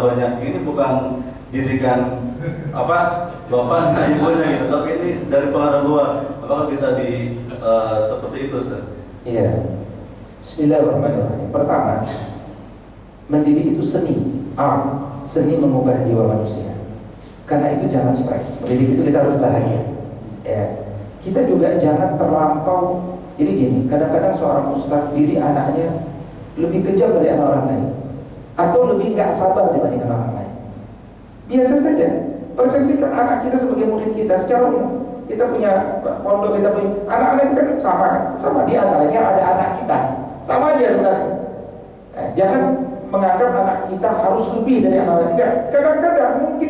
banyak ini bukan didikan apa bapaknya ibunya gitu, tapi ini dari pengaruh luar. Apakah bisa seperti itu, Ustaz? Iya. Bismillahirrahmanirrahim. Pertama, mendidik itu seni, seni mengubah jiwa manusia. Karena itu jangan stres. Mendidik itu kita harus bahagia. Ya. Kita juga jangan terlampau. Jadi gini, kadang-kadang seorang ustaz didik anaknya lebih kejam dari anak orang lain, atau lebih nggak sabar dibandingkan orang lain. Biasa saja. Persepsikan anak kita sebagai murid kita secara umum. Kita punya pondok, kita punya anak-anak itu kan sama di antaranya ada anak kita, sama aja sebenarnya. Jangan menganggap anak kita harus lebih dari anak lain. Kadang-kadang mungkin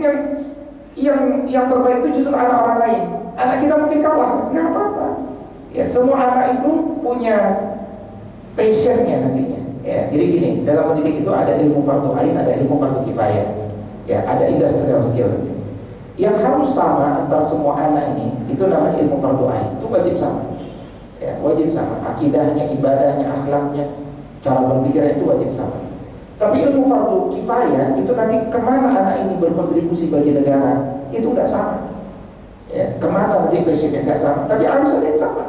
yang terbaik itu justru anak orang lain. Anak kita mungkin kalah, nggak apa-apa. Ya, semua anak itu punya passionnya nantinya. Ya, jadi gini, dalam mendidik itu ada ilmu fardhu ain, ada ilmu fardhu kifayah. Ya, ada industrial skill. Yang harus sama antara semua anak ini itu namanya ilmu fardhu ain. Itu wajib sama. Ya, wajib sama. Akidahnya, ibadahnya, akhlaknya, cara berpikirnya itu wajib sama. Tapi ilmu fardhu kifayah itu nanti kemana anak ini berkontribusi bagi negara itu nggak sama. Ya, kemana nanti passionnya nggak sama. Tapi harus ada yang sama.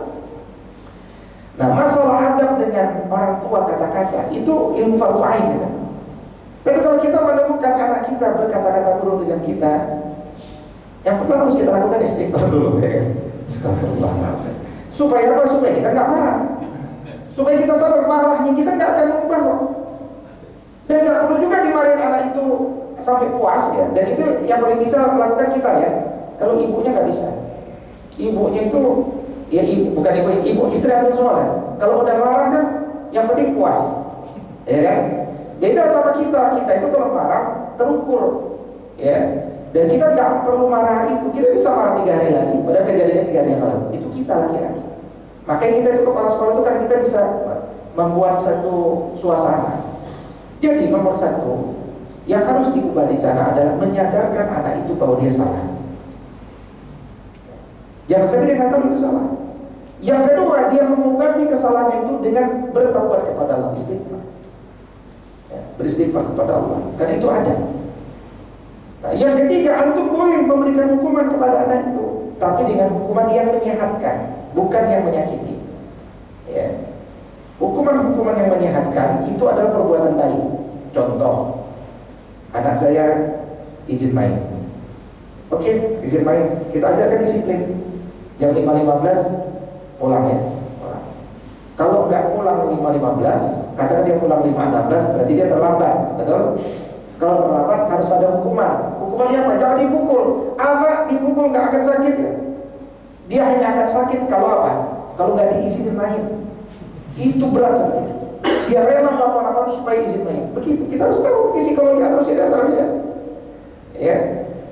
Nah, masalah adab dengan orang tua kata-kata itu ilmu fardhu ain gitu. Tapi kalau kita menemukan anak kita berkata-kata buruk dengan kita, yang pertama harus kita lakukan istighfar dulu. Astagfirullahaladzim. Supaya apa? Supaya kita nggak marah. Supaya kita sadar marahnya kita nggak akan mengubah kok. Dan nggak perlu juga dimarahin anak itu sampai puas ya. Dan itu yang paling bisa melakukan kita ya. Kalau ibunya nggak bisa. Ibunya itu ya bukan ibu istri atau semua kan. Kalau udah marah kan yang penting puas. Ya kan? Beda sama kita itu kalau marah terukur. Ya. Dan kita nggak perlu marah itu, kita bisa marah 3 hari lagi. Padahal kejadiannya 3 hari yang lalu. Itu kita laki-laki. Makanya kita itu kepala sekolah itu kan kita bisa membuat satu suasana. Jadi nomor 1 yang harus diubah di sana adalah menyadarkan anak itu bahwa dia salah. Jangan sampai dia nggak tahu itu salah. Yang kedua, dia mengobati kesalahannya itu dengan bertaubat kepada Allah, istighfar. Ya, beristighfar kepada Allah. Karena itu ada. Nah, yang ketiga, antum boleh memberikan hukuman kepada anak itu, tapi dengan hukuman yang menyehatkan, bukan yang menyakiti. Ya. Hukuman-hukuman yang menyehatkan itu adalah perbuatan baik. Contoh, anak saya izin main. Oke, izin main. Kita ajarkan disiplin. Jam 5.15 pulang ya. Pulang. Kalau nggak pulang 5.15, katakan dia pulang 5.16, berarti dia terlambat, betul? Kalau terlambat harus ada hukuman. Hukumannya apa? Jangan dipukul. Anak dipukul nggak akan sakit ya. Dia hanya akan sakit kalau apa? Kalau nggak diizinin main. Itu berat sebenarnya. Dia rela melakukan apa supaya izin main. Begitu. Kita harus tahu psikologi atau dasarnya. Ya.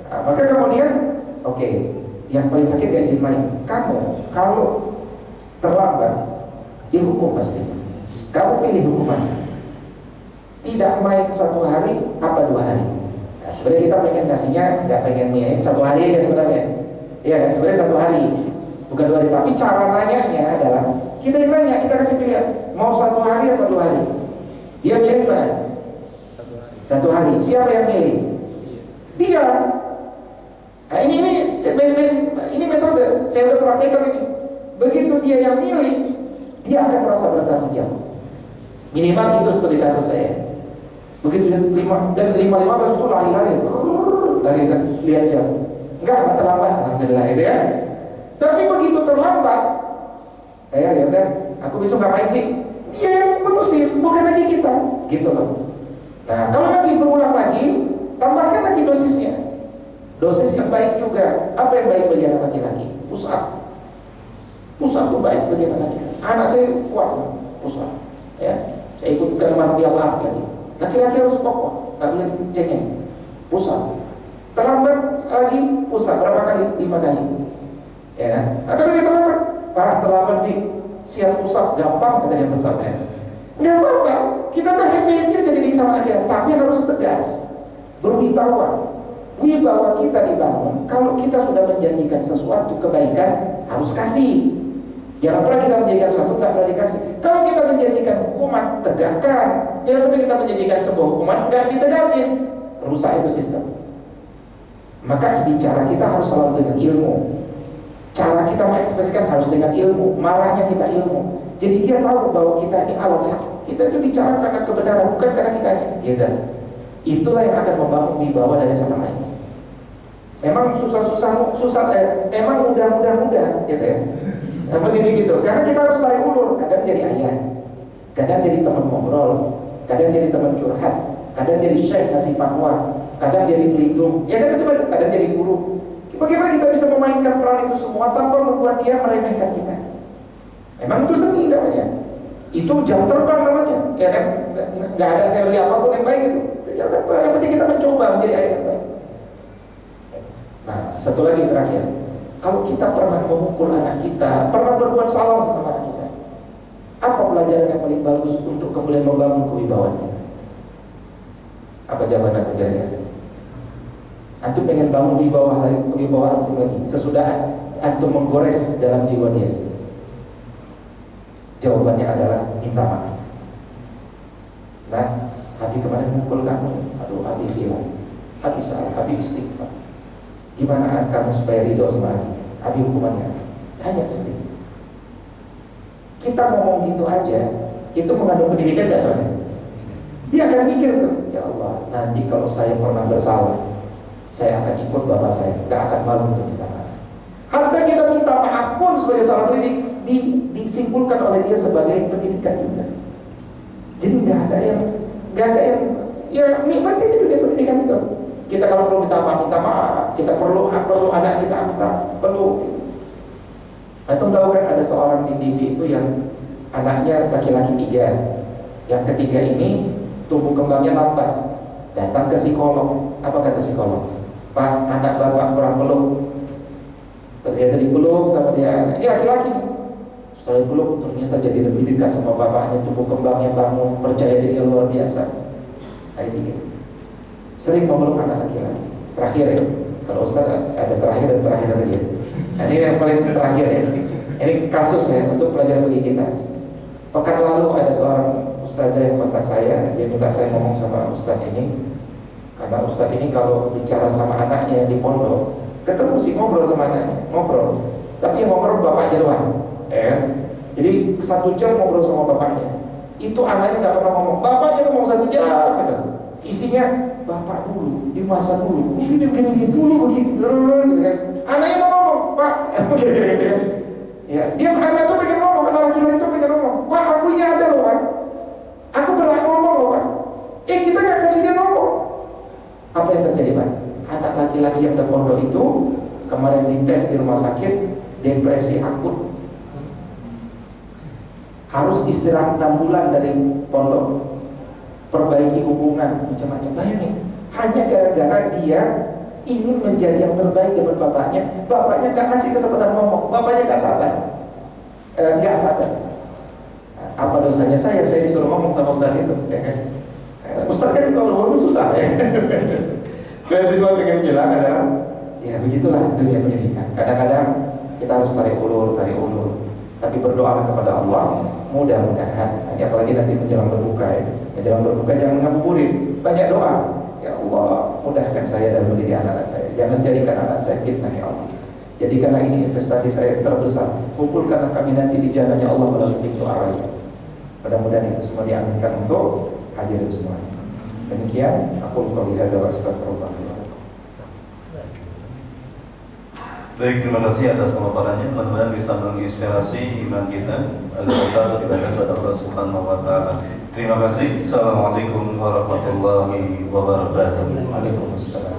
Nah, maka kemudian, oke, yang paling sakit nggak izin main. Kamu kalau terlambat dihukum pasti. Kamu pilih hukuman. Tidak main 1 hari apa 2 hari. Nah, sebenarnya kita pengen kasihnya nggak pengen main 1 hari aja sebenarnya. Iya kan, sebenarnya 1 hari bukan 2 hari. Tapi cara nanyanya adalah kita yang nanya, kita kasih pilihan mau 1 hari apa 2 hari. Dia milih mana? 1 hari. Siapa yang milih? Dia. Nah, ini metode. Saya udah praktekkan ini. Begitu dia yang milih, dia akan merasa bertanggung jawab. Minimal itu seperti kasus saya. Begitu dan 5.15 itu lari-lari lihat jam. Enggak terlambat, alhamdulillah itu ya. Tapi begitu terlambat, ya udah, aku besok nggak main tik. Dia yang putusin, bukan lagi kita, gitu loh. Nah, kalau nanti berulang lagi, tambahkan lagi dosisnya. Dosis yang baik juga. Apa yang baik bagi anak laki-laki? Push up itu baik bagi anak laki-laki. Anak saya kuat push up. Ya, saya ikutkan martial art lagi. Laki-laki harus kokoh, nggak boleh cengeng. Push up. Terlambat lagi push up berapa kali? 5 kali. Ya kan? Atau dia terlambat nih. Siap push up gampang katanya pesannya. Nggak apa-apa. Kita tuh happy-nya jadi sama aja, tapi harus tegas. Berwibawa. Wibawa kita dibangun. Kalau kita sudah menjanjikan sesuatu kebaikan, harus kasih. Jangan pernah kita menjanjikan sesuatu nggak pernah dikasih. Kalau kita menjanjikan hukuman, tegakkan. Jangan sampai kita menjanjikan sebuah hukuman nggak ditegakin. rusak itu sistem. Maka bicara kita harus selalu dengan ilmu. Cara kita mengekspresikan harus dengan ilmu. Marahnya kita ilmu. Jadi dia tahu bahwa kita ini alat hak. Kita itu bicara karena kebenaran, bukan karena kita gitu. Itulah yang akan membangun wibawa dari sama lain. Memang memang mudah, gitu ya. Memang ini gitu. Karena kita harus tarik ulur. Kadang jadi ayah, kadang jadi teman ngobrol, kadang jadi teman curhat, kadang jadi syekh ngasih fatwa, kadang jadi pelindung. Ya kan coba, kadang jadi guru. Bagaimana kita bisa memainkan peran itu semua tanpa membuat dia meremehkan kita? Memang itu seni namanya. Itu jam terbang namanya, ya kan? Nggak ada teori apapun yang baik itu. Yang penting kita mencoba menjadi ayah yang baik. Nah, satu lagi terakhir. Kalau kita pernah memukul anak kita, pernah berbuat salah sama anak kita, apa pelajaran yang paling bagus untuk kemudian membangun kewibawaan kita? Apa jawaban Anda kira-kira? Antum pengen bangun wibawa antum lagi sesudah antum menggores dalam jiwa dia. Jawabannya adalah minta maaf. Nah, Abi kemarin mukul kamu, aduh Abi hilang, Abi salah, Abi istighfar. Gimana kamu supaya ridho sama Abi? Abi hukumannya hanya seperti itu. Kita ngomong gitu aja, itu mengandung pendidikan nggak soalnya? Dia akan mikir tuh, ya Allah, nanti kalau saya pernah bersalah, saya akan ikut bapak saya, nggak akan malu untuk minta maaf. Hatta kita minta maaf pun sebagai seorang pendidik disimpulkan oleh dia sebagai pendidikan juga. Jadi nggak ada yang ya nikmati aja dunia pendidikan itu. Kita kalau perlu minta maaf. Kita perlu anak kita perlu. Antum tahu kan ada seorang di TV itu yang anaknya laki-laki 3, yang ketiga ini tumbuh kembangnya lambat, datang ke psikolog. Apa kata psikolog? Pak, anak bapak kurang peluk. Ternyata dipeluk sama dia, ini laki-laki. Setelah dipeluk ternyata jadi lebih dekat sama bapaknya, tumbuh kembangnya bangun, percaya diri luar biasa. Hari ini sering memeluk anak laki-laki. Terakhir ya, kalau Ustaz ada terakhir lagi ya. Nah, ini yang paling terakhir ya. Ini kasus ya untuk pelajaran bagi kita. Pekan lalu ada seorang ustazah yang kontak saya, dia minta saya ngomong sama ustaz ini. Karena ustaz ini kalau bicara sama anaknya di pondok, ketemu sih ngobrol sama anaknya, ngobrol. Tapi yang ngobrol bapaknya doang. Jadi 1 jam ngobrol sama bapaknya. Itu anaknya nggak pernah ngomong. Bapaknya ngomong 1 jam gitu. Isinya bapak dulu, di masa dulu, begini dulu begitu kan. Anaknya mau ngomong, Pak, gitu kan. Ya, dia anak itu pengen ngomong, anak laki-laki itu pengen ngomong, Pak, aku ini ada loh Pak, aku berani ngomong loh Pak. Kita nggak kasih dia ngomong. Apa yang terjadi Pak? Anak laki-laki yang ada pondok itu kemarin dites di rumah sakit, depresi akut. Harus istirahat 6 bulan dari pondok, perbaiki hubungan, macam-macam. Bayangin, hanya gara-gara dia ingin menjadi yang terbaik dengan bapaknya. Bapaknya nggak kasih kesempatan ngomong, bapaknya nggak sabar, nggak sadar. Apa dosanya saya disuruh ngomong sama ustaz itu, ya kan? Ustaz kan kalau ngomong susah ya. Saya cuma pengen bilang adalah, ya begitulah dunia pendidikan. Kadang-kadang kita harus tarik ulur. Tapi berdoalah kepada Allah, mudah-mudahan. Apalagi nanti menjelang berbuka ya. Menjelang berbuka jangan ngabuburit, banyak doa. Ya Allah, mudahkan saya dalam mendidik anak saya. Jangan jadikan anak saya fitnah ya Allah. Jadikanlah ini investasi saya terbesar. Kumpulkanlah kami nanti di jalannya Allah melalui pintu araya. Mudah-mudahan itu semua diaminkan untuk hadirin semua. Demikian aku qouli hadza wa astaghfirullah. Baik, terima kasih atas pemaparannya. Mudah-mudahan bisa menginspirasi iman kita agar kita beribadah kepada Allah Subhanahu wa taala. Terima kasih. Assalamualaikum warahmatullahi wabarakatuh. Waalaikumsalam.